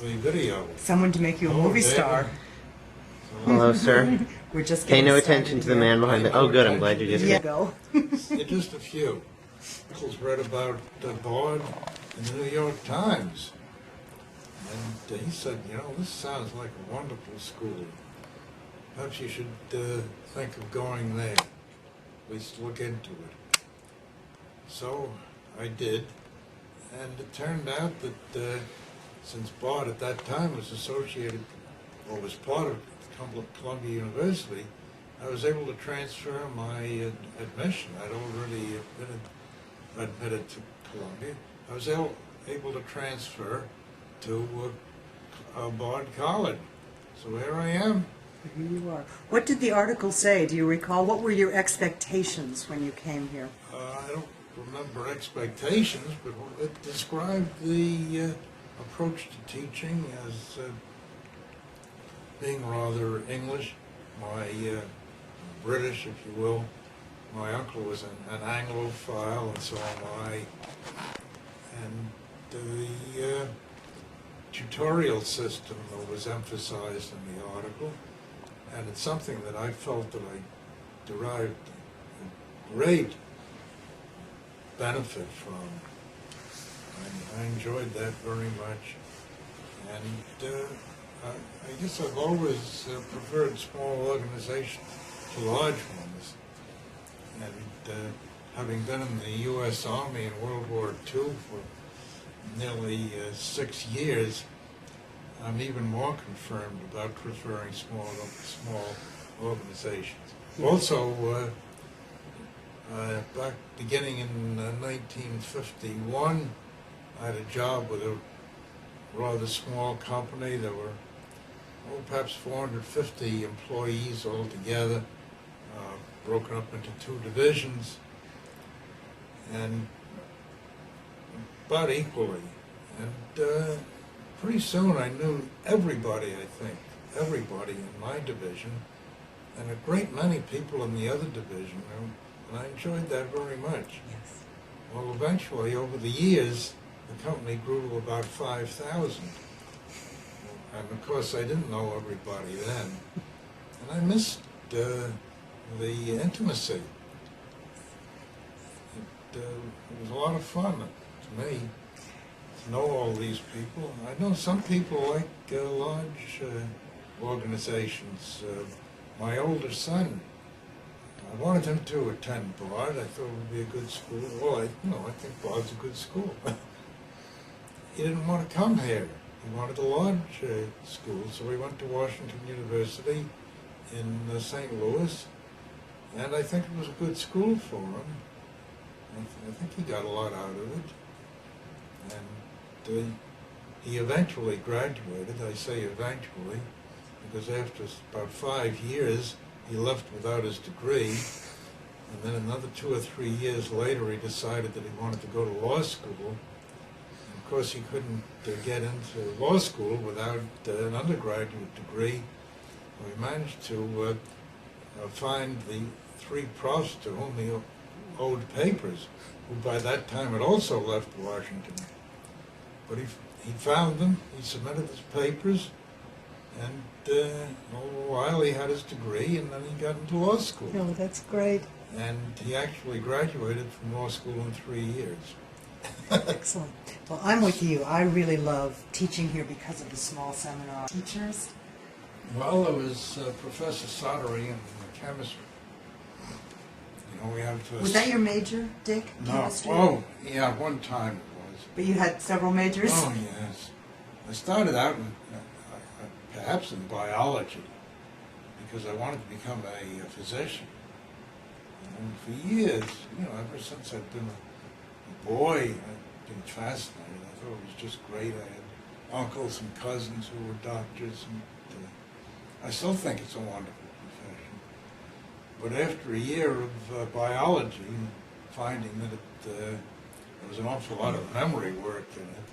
the video. Someone to make you a movie star. Hello, sir. We're just Pay no getting started attention to the here. man behind the... Oh, good, I'm glad you did. Yeah, go. Yeah, just a few. Articles read about Bard in the New York Times. And he said, you know, this sounds like a wonderful school. Perhaps you should think of going there. At least look into it. So I did. And it turned out that since Bard at that time was associated, or was part of Columbia University, I was able to transfer my admission. I'd already been admitted to Columbia. I was able to transfer to Bard College. So here I am. Here you are. What did the article say? Do you recall? What were your expectations when you came here? I don't remember expectations, but it described the approach to teaching as being rather English. My British, if you will. My uncle was an Anglophile, and so am I. And the tutorial system was emphasized in the article, and it's something that I felt that I derived a great benefit from. I enjoyed that very much, and I guess I've always preferred small organizations to large ones. And having been in the U.S. Army in World War II for nearly 6 years, I'm even more confirmed about preferring small organizations. Also, back beginning in 1951, I had a job with a rather small company. There were perhaps 450 employees altogether, broken up into 2 divisions, and about equally. And pretty soon I knew everybody, I think, everybody in my division, and a great many people in the other division, and I enjoyed that very much. Yes. Well, eventually, over the years, the company grew to about 5,000. And of course, I didn't know everybody then. And I missed the intimacy. It was a lot of fun to me to know all these people. I know some people like large organizations. My older son, I wanted him to attend Bard. I thought it would be a good school. Well, I think Bard's a good school. He didn't want to come here. He wanted a large school, so we went to Washington University in St. Louis, and I think it was a good school for him. I think he got a lot out of it, and he eventually graduated. I say eventually, because after about 5 years, he left without his degree, and then another 2 or 3 years later, he decided that he wanted to go to law school. Of course, he couldn't get into law school without an undergraduate degree. We managed to find the 3 profs to whom he owed papers, who by that time had also left Washington. But he found them, he submitted his papers, and in a little while he had his degree, and then he got into law school. Oh, that's great. And he actually graduated from law school in 3 years. Excellent. Well, I'm with you. I really love teaching here because of the small seminar. Teachers? Well, there was Professor Sottery in chemistry. You know, we have... Was that your major, Dick? No. Chemistry? Oh, yeah, one time it was. But you had several majors? Oh, yes. I started out perhaps in biology, because I wanted to become a physician. And for years, ever since I'd been a boy, I've been fascinated. I thought it was just great. I had uncles and cousins who were doctors, and I still think it's a wonderful profession. But after a year of biology, finding that there was an awful lot of memory work in it,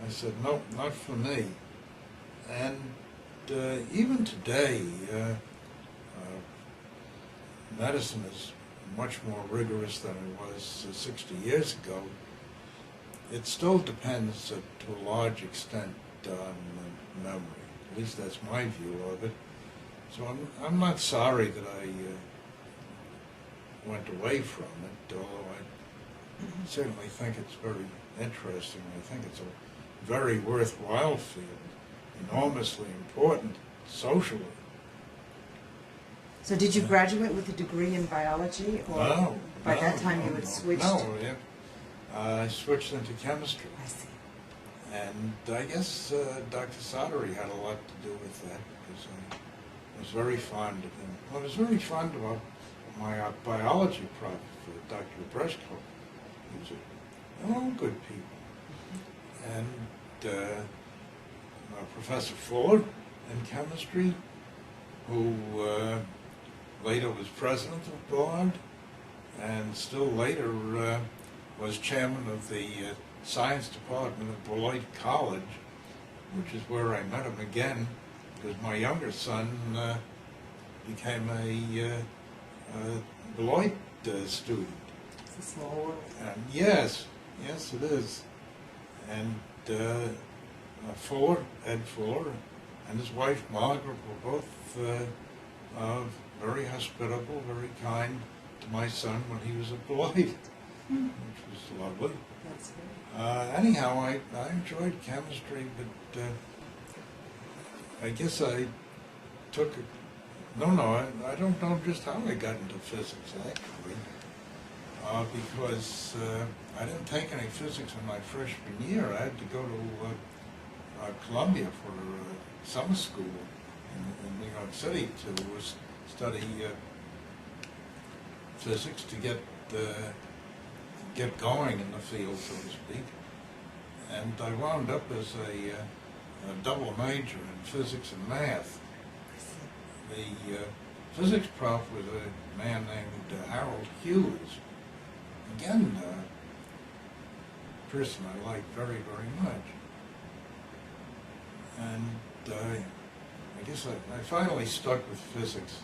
I said, nope, not for me. And even today, medicine is much more rigorous than it was 60 years ago. It still depends to a large extent on memory. At least that's my view of it. So I'm not sorry that I went away from it, although I certainly think it's very interesting. I think it's a very worthwhile field, enormously important socially. So did you graduate with a degree in biology, or No, by no, that time no, you had no. switched? No, yeah. I switched into chemistry. I see. And I guess Dr. Sottery had a lot to do with that, because I was very fond of him. I was very fond of my biology prof, Dr. Breshko. He was they're all good people. And Professor Fuller in chemistry, who later was president of Bard, and still later was chairman of the science department of Beloit College, which is where I met him again, because my younger son became a Beloit student. It's a small world. And yes, it is. And Fuller, Ed Fuller, and his wife Margaret were both very hospitable, very kind to my son when he was at Beloit, which was lovely. That's great. Anyhow, I enjoyed chemistry, but I guess I took it. No, I don't know just how I got into physics, actually, because I didn't take any physics in my freshman year. I had to go to Columbia for summer school in New York City to study physics to get going in the field, so to speak. And I wound up as a double major in physics and math. The physics prof was a man named Harold Hughes. Again, a person I liked very, very much. And I guess I finally stuck with physics,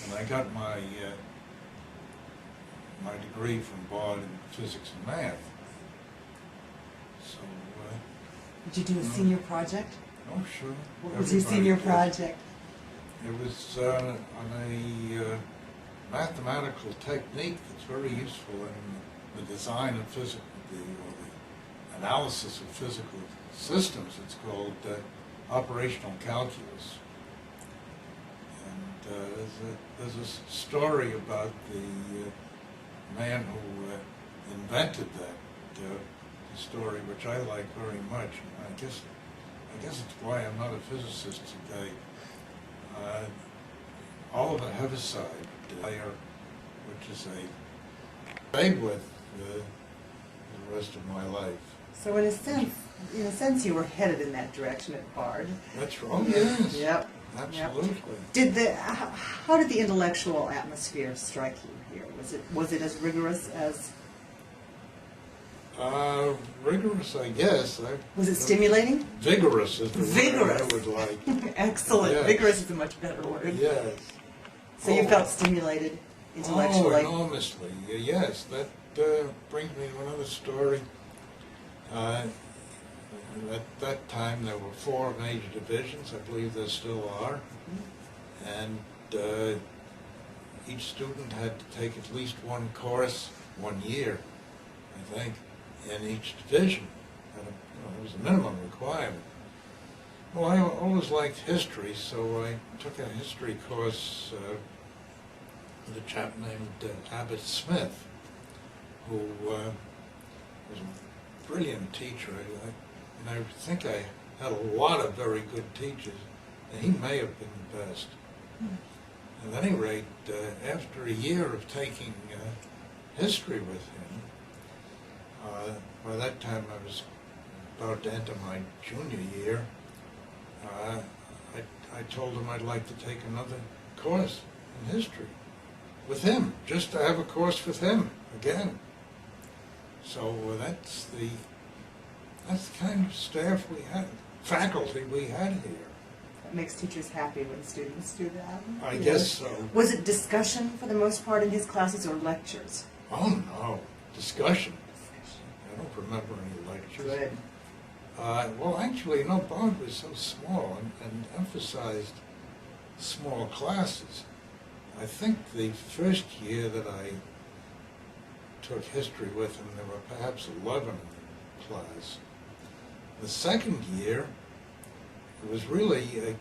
and I got my my degree from Bard in physics and math. So. Did you do a senior project? Oh, sure. What was your senior project? It was on a mathematical technique that's very useful in the design of the analysis of physical systems. It's called operational calculus. And there's a story about the man who invented that story, which I like very much. I guess it's why I'm not a physicist today. Oliver Heaviside, which is a stayed with the rest of my life. So in a sense, you were headed in that direction at Bard. That's right. Yes. Yep. Absolutely. Yep. How did the intellectual atmosphere strike you here? Was it as rigorous as? Rigorous, I guess. Was it stimulating? Vigorous is the Vigorous. word I would like. Excellent. Yes. Vigorous is a much better word. Yes. So you felt stimulated intellectually? Oh, enormously. Yes. That brings me to another story. At that time, there were 4 major divisions. I believe there still are. And each student had to take at least one course 1 year, I think, in each division. And, it was a minimum requirement. Well, I always liked history, so I took a history course with a chap named Abbott Smith, who was a brilliant teacher. And I think I had a lot of very good teachers, and he may have been the best. At any rate, after a year of taking history with him, by that time I was about to enter my junior year, I told him I'd like to take another course in history with him, just to have a course with him again. So that's the kind of staff we had, faculty we had here. That makes teachers happy when students do that. I guess so. Was it discussion for the most part in his classes or lectures? Oh no, discussion. I don't remember any lectures. Good. Well, actually, no, Bard was so small and emphasized small classes. I think the first year that I took history with him, there were perhaps 11 in the class. The second year, it was really a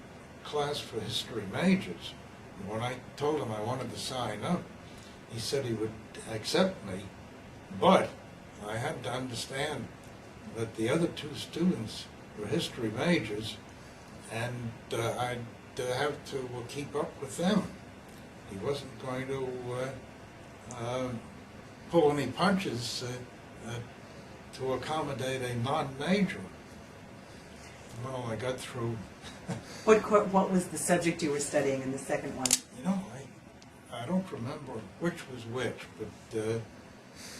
class for history majors. And when I told him I wanted to sign up, he said he would accept me, but I had to understand that the other two students were history majors, and I'd have to keep up with them. He wasn't going to pull any punches to accommodate a non-major. Well, I got through. What was the subject you were studying in the second one? You know, I don't remember which was which, but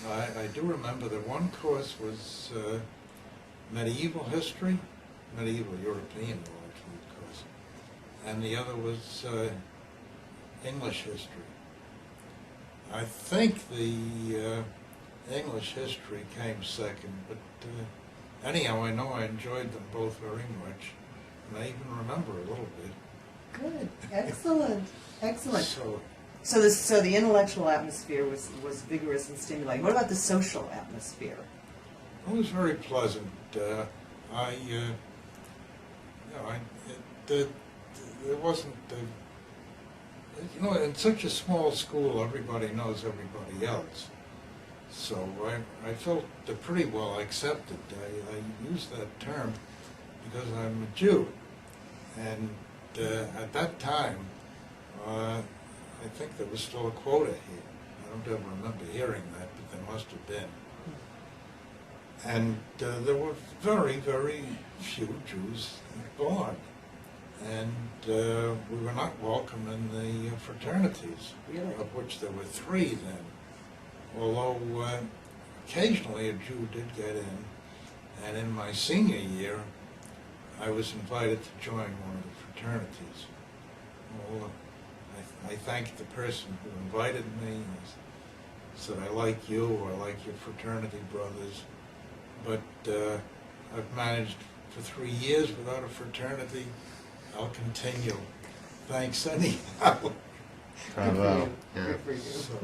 I do remember that one course was medieval history, medieval European largely, of course, and the other was English history. I think the English history came second, but anyhow, I know I enjoyed them both very much, and I even remember a little bit. Good, excellent, excellent. So, So the intellectual atmosphere was vigorous and stimulating. What about the social atmosphere? it was very pleasant. There wasn't, you know, in such a small school, everybody knows everybody else. So I felt pretty well accepted. I use that term because I'm a Jew. And at that time, I think there was still a quota here. I don't ever remember hearing that, but there must have been. And there were very, very few Jews at Bard. And we were not welcome in the fraternities, Really? of which there were 3 then. Although occasionally a Jew did get in, and in my senior year, I was invited to join one of the fraternities. Well, I thanked the person who invited me. I said, I like you, or I like your fraternity brothers, but I've managed for 3 years without a fraternity. I'll continue. Thanks anyhow. Bravo. Good Yeah. for you. So,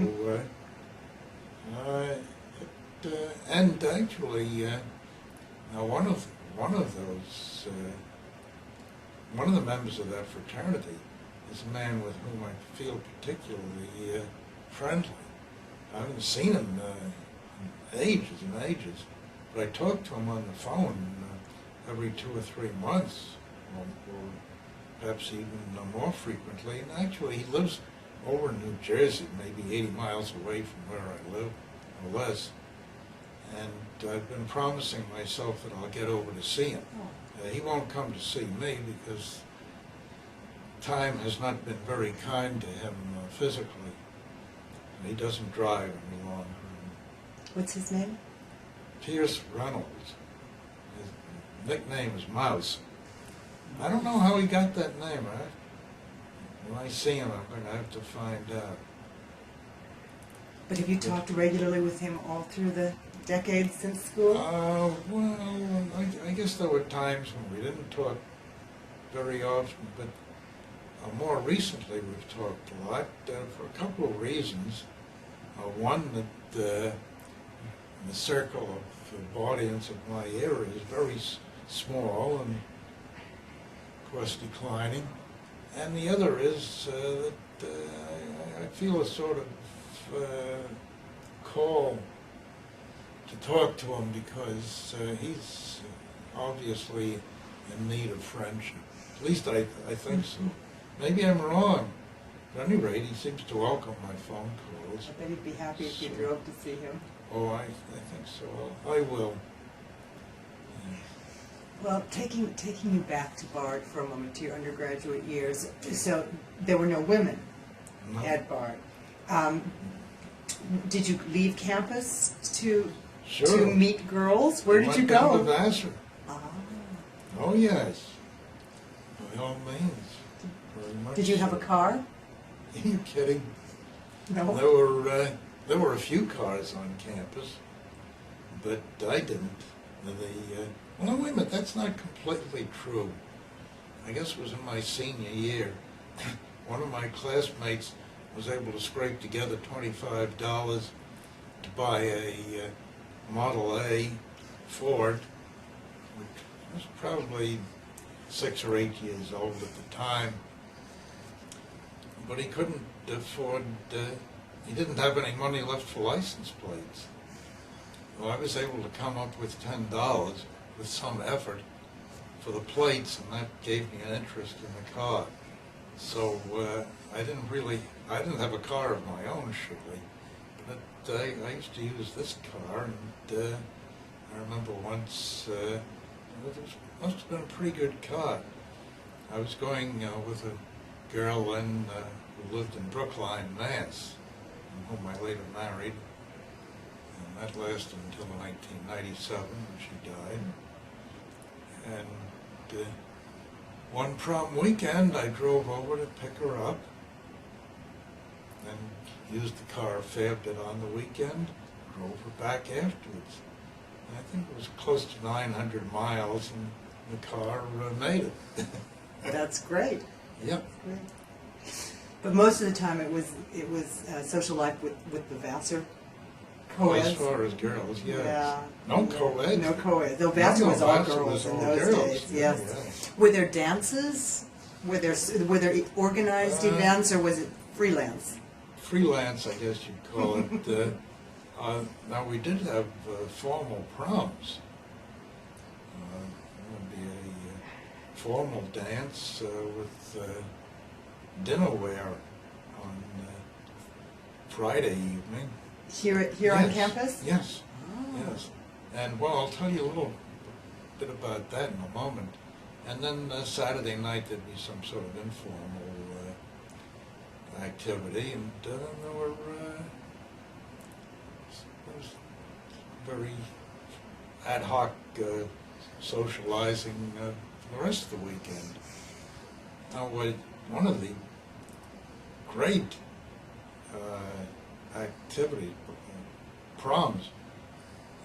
and actually, now one of the members of that fraternity is a man with whom I feel particularly friendly. I haven't seen him in ages and ages, but I talk to him on the phone every 2 or 3 months, or perhaps even more frequently. And actually, he lives over in New Jersey, maybe 80 miles away from where I live, or less. And I've been promising myself that I'll get over to see him. He won't come to see me because time has not been very kind to him physically. He doesn't drive any longer. What's his name? Pierce Reynolds. His nickname is Mouse. I don't know how he got that name. When I see him, I'm going to have to find out. But have you talked regularly with him all through the decades since school? Well, I guess there were times when we didn't talk very often, but more recently we've talked a lot for a couple of reasons. One, that the circle of audience of my era is very small and, of course, declining. And the other is that I feel a sort of call to talk to him because he's obviously in need of friendship. At least I think so. Maybe I'm wrong. At any rate, he seems to welcome my phone calls. I bet he'd be happy if you drove to see him. Oh, I think so. I will. Well, taking you back to Bard for a moment, to your undergraduate years, so there were no women No. at Bard. Did you leave campus to Sure. meet girls? Where did you Went down to go? Vassar. Ah. Oh, yes. By all means. Very much Did you have a so. car? Are you kidding? No. There were a few cars on campus, but I didn't. Well, no, wait a minute, that's not completely true. I guess it was in my senior year. One of my classmates was able to scrape together $25 to buy a Model A Ford, which was probably 6 or 8 years old at the time. But he couldn't afford, he didn't have any money left for license plates. Well, I was able to come up with $10 with some effort for the plates, and that gave me an interest in the car. So I didn't have a car of my own, surely, but I used to use this car, and I remember once, it must have been a pretty good car. I was going with a girl then who lived in Brookline, Mass, and whom I later married, and that lasted until 1997 when she died. And one prom weekend, I drove over to pick her up and used the car a fair bit on the weekend, drove her back afterwards. And I think it was close to 900 miles, and the car made it. That's great. Yep. Great. But most of the time it was social life with the Vassar Oh, co-eds. as far as girls, yes. Yeah. No co-eds. No co-eds. Though Vassar was all girls in those days. Yes. Yeah. Were there dances? Were there organized events, or was it freelance? Freelance, I guess you'd call it. Now, we did have formal proms. There would be a formal dance with dinnerware on Friday evening. Here on Yes, campus? Yes, Oh. yes. And, well, I'll tell you a little bit about that in a moment. And then Saturday night there'd be some sort of informal activity, and there was very ad hoc socializing for the rest of the weekend. Now, one of the great activities, proms,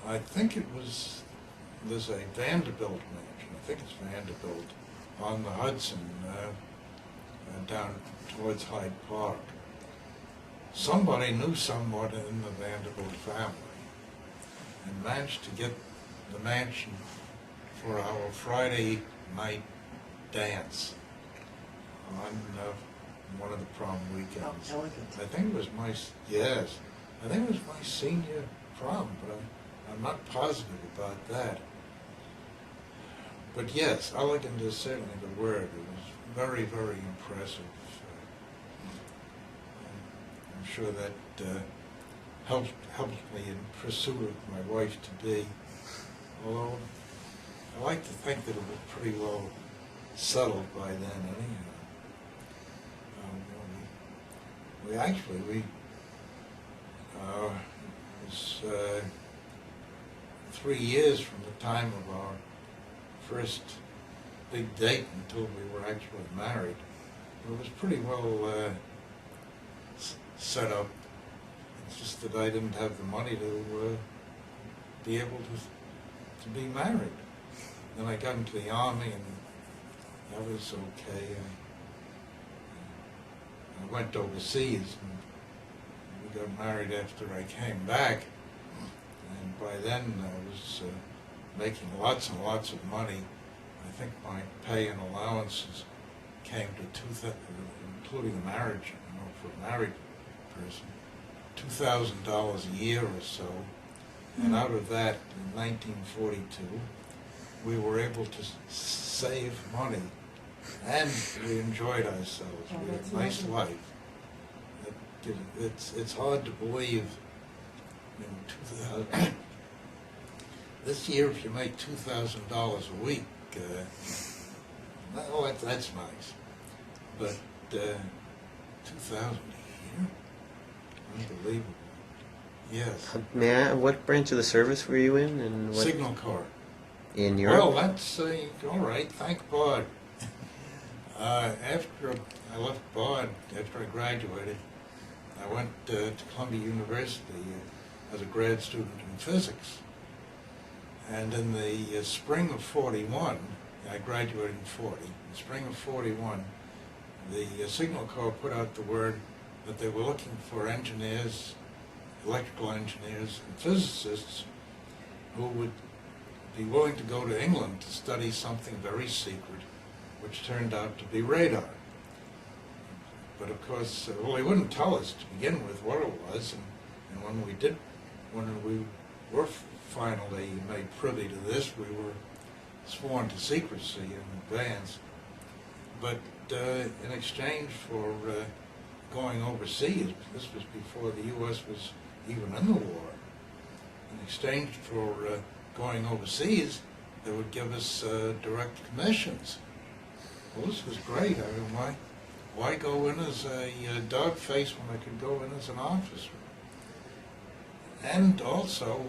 I think there's a Vanderbilt mansion, I think it's Vanderbilt, on the Hudson, down towards Hyde Park. Somebody knew someone in the Vanderbilt family and managed to get the mansion for our Friday night dance on one of the prom weekends. Oh, elegant. I think it was I think it was my senior prom, but I'm not positive about that. But yes, elegant is certainly the word. It was very, very impressive. I'm sure that helped me in pursuit of my wife to be. Although I like to think that it was pretty well settled by then anyhow. We it was 3 years from the time of our first big date until we were actually married. It was pretty well set up. It's just that I didn't have the money to be able to be married. Then I got into the Army, and that was okay. I went overseas, and we got married after I came back. And by then I was making lots and lots of money. I think my pay and allowances came to including the marriage, for a married person, $2,000 a year or so. And out of that, in 1942, we were able to save money, and we enjoyed ourselves. Oh, We had that's a nice lovely. life. It's hard to believe. In 2000, this year, if you make $2,000 a week, well, that's nice. But 2,000 a year, unbelievable. Yes. May I, what branch of the service were you in? And what, Signal Corps. in Europe? Well, that's all right. Thank God. After I left Bard, after I graduated, I went to Columbia University as a grad student in physics. And in the spring of 41, I graduated in 40, in the spring of 41, the Signal Corps put out the word that they were looking for engineers, electrical engineers, and physicists who would be willing to go to England to study something very secret, which turned out to be radar. But of course, well, they wouldn't tell us to begin with what it was, and when we were finally made privy to this, we were sworn to secrecy in advance. But in exchange for going overseas, this was before the U.S. was even in the war, in exchange for going overseas, they would give us direct commissions. Well, this was great. I mean, why go in as a dog face when I could go in as an officer? And also,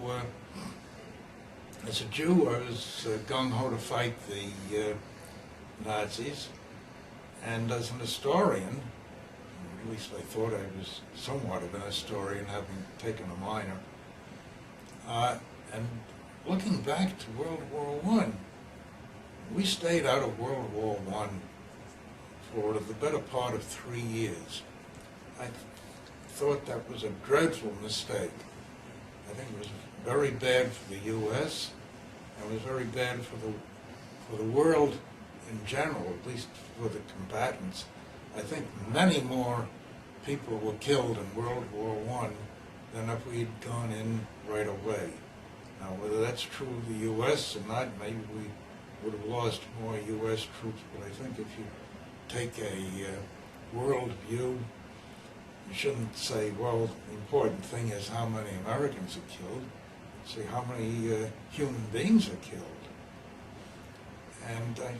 as a Jew, I was gung-ho to fight the Nazis, and as an historian, at least I thought I was somewhat of an historian, having taken a minor, and looking back to World War I, we stayed out of World War I for the better part of 3 years. I thought that was a dreadful mistake. I think it was very bad for the U.S., and it was very bad for the world in general, at least for the combatants. I think many more people were killed in World War I than if we'd gone in right away. Now, whether that's true of the U.S. or not, maybe we would have lost more U.S. troops, but I think if you take a world view, you shouldn't say, well, the important thing is how many Americans are killed. Say how many human beings are killed. And I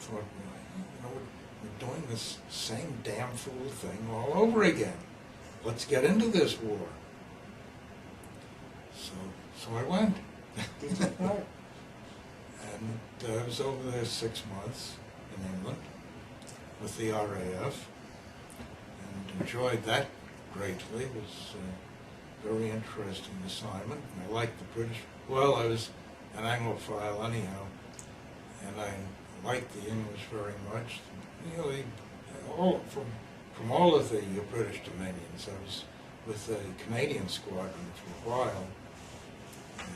thought, you know, we're doing this same damn fool thing all over again. Let's get into this war. So I went. And I was over there 6 months in England with the RAF and enjoyed that greatly. It was a very interesting assignment, and I liked the British. Well, I was an Anglophile anyhow, and I liked the English very much. You know, from all of the British dominions, I was with the Canadian squadron for a while, and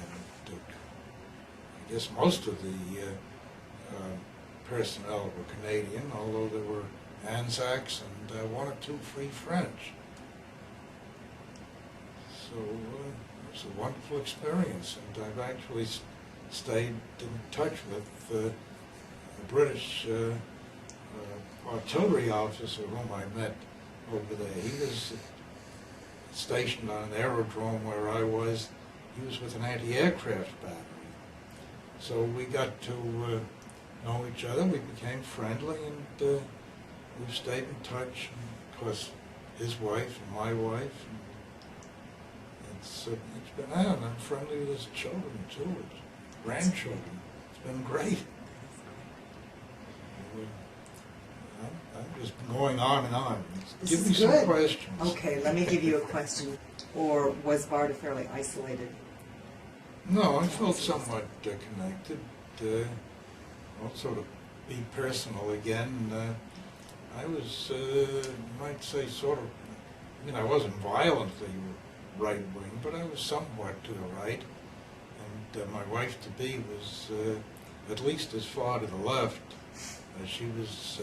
I guess most of the personnel were Canadian, although there were Anzacs and 1 or 2 Free French. So it was a wonderful experience, and I've actually stayed in touch with the British artillery officer whom I met over there. He was stationed on an aerodrome where I was. He was with an anti-aircraft battery. So we got to know each other. We became friendly, and we've stayed in touch. And of course, his wife and my wife. And it's been on. I'm friendly with his children too, his grandchildren. It's been great. I'm just going on and on. Give me some questions. Okay, let me give you a question. Or was Varda fairly isolated? No, I felt somewhat connected. Also, to be personal again, I was, you might say, sort of, I mean, I wasn't violently right-wing, but I was somewhat to the right. And my wife-to-be was at least as far to the left. She was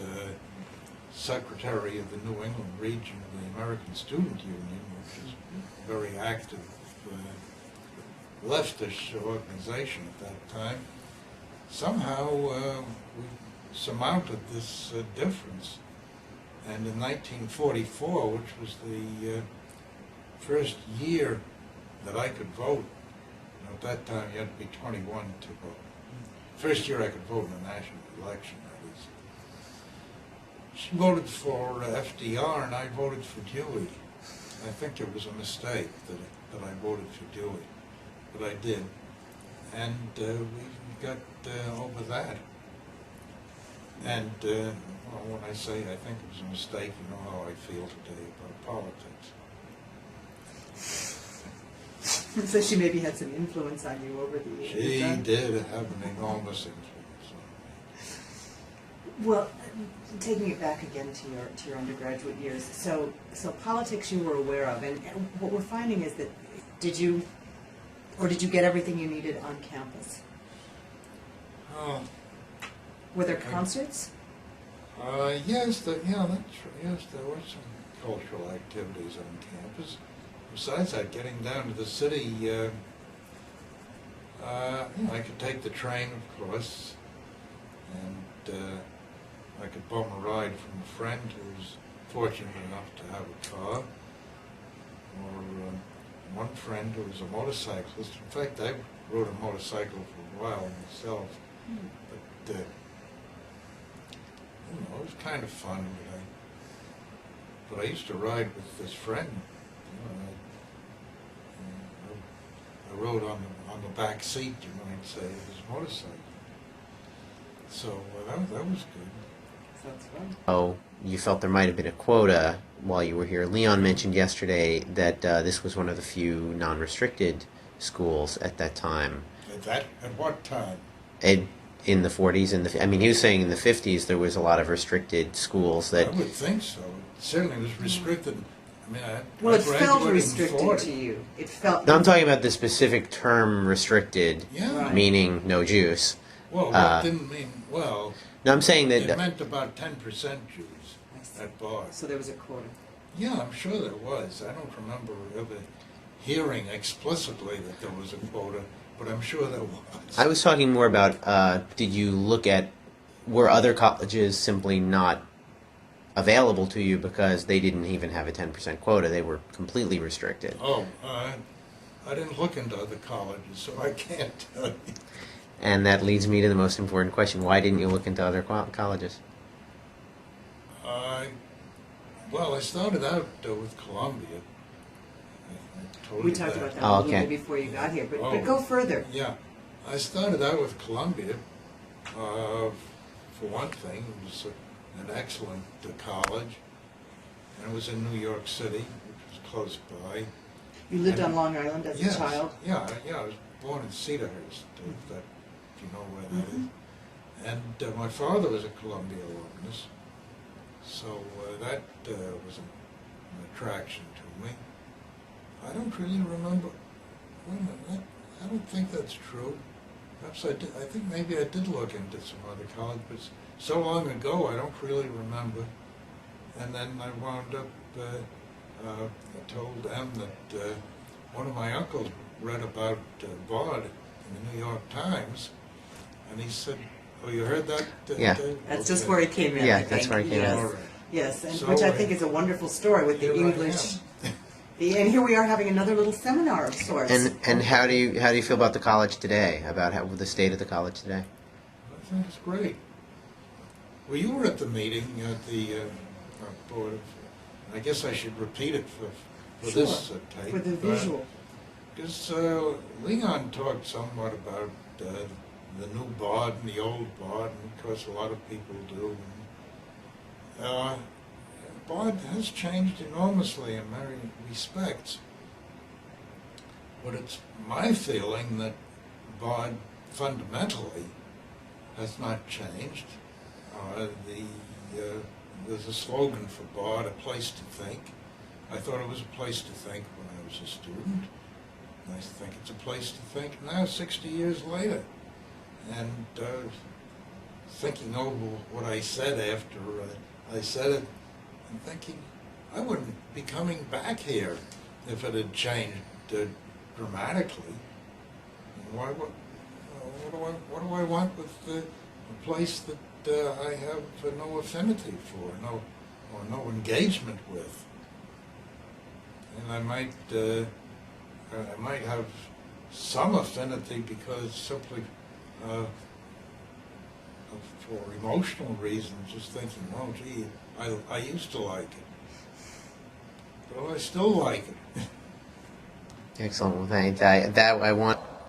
secretary of the New England region of the American Student Union, which is a very active leftish organization at that time. Somehow we surmounted this difference, and in 1944, which was the first year that I could vote, you know, at that time you had to be 21 to vote. First year I could vote in a national election, that is. She voted for FDR and I voted for Dewey. I think it was a mistake that I voted for Dewey, but I did. And we got over that. And well, when I say I think it was a mistake, you know how I feel today about politics. So she maybe had some influence on you over the years. She huh? did have an enormous influence on me. Well, taking it back again to your undergraduate years, so politics you were aware of, and what we're finding is that did you get everything you needed on campus? Were there concerts? Yes, that's right. Yes, there were some cultural activities on campus. Besides that, getting down to the city, I could take the train, of course, and I could bum a ride from a friend who was fortunate enough to have a car, or one friend who was a motorcyclist. In fact, I rode a motorcycle for a while myself, but it was kind of fun. But I used to ride with this friend. I rode on the back seat, you might say, of his motorcycle. So that was good. Sounds fun. Oh, you felt there might have been a quota while you were here. Leon mentioned yesterday that this was one of the few non-restricted schools at that time. At what time? In the 40s, I mean, he was saying in the 50s there was a lot of restricted schools that. I would think so. It certainly was restricted. I mean, Well, I it felt graduated in restricted 40. to you. It felt. No, I'm talking about the specific term restricted, Yeah. Right. meaning no juice. Well, that didn't mean, well, No, I'm saying it that. meant about 10% Jews I see. at bars. So there was a quota. Yeah, I'm sure there was. I don't remember ever hearing explicitly that there was a quota, but I'm sure there was. I was talking more about did you look at were other colleges simply not available to you because they didn't even have a 10% quota? They were completely restricted. Oh, I didn't look into other colleges, so I can't tell you. And that leads me to the most important question. Why didn't you look into other colleges? Well, I started out with Columbia. I told We you talked that. about that Oh, a little okay. bit before you got here, but Oh. go further. Yeah, I started out with Columbia. For one thing, it was an excellent college, and it was in New York City, which was close by. You lived on Long Island as Yes, a child. Yeah, I was born in Cedarhurst, if you know where that is. And my father was a Columbia alumnus, so that was an attraction to me. I don't really remember. Wait a minute, I don't think that's true. Perhaps I did. I think maybe I did look into some other college, but so long ago I don't really remember. And then I wound up. I told them that one of my uncles read about Bard in the New York Times, and he said, "Oh, you heard that?" Yeah. That's just where he came in. Yeah, I that's think. where he came in. Yes. All right. Yes, and So, which I think is a wonderful story with the Here I English. am. And here we are having another little seminar of sorts. And how do you feel about the college today? About the state of the college today? I think it's great. Well, you were at the meeting at the board of. I guess I should repeat it for Sure, this tape. for the visual. Because Leon talked somewhat about the new Bard and the old Bard, and of course a lot of people do. Bard has changed enormously in many respects, but it's my feeling that Bard fundamentally has not changed. There's a slogan for Bard, a place to think. I thought it was a place to think when I was a student. I think it's a place to think now, 60 years later. And thinking over what I said after I said it, I'm thinking I wouldn't be coming back here if it had changed dramatically. And what do I want with a place that I have no affinity for, no engagement with? And I might have some affinity because simply for emotional reasons, just thinking, oh gee, I used to like it. But I still like it. Excellent. Well, thank that. I want.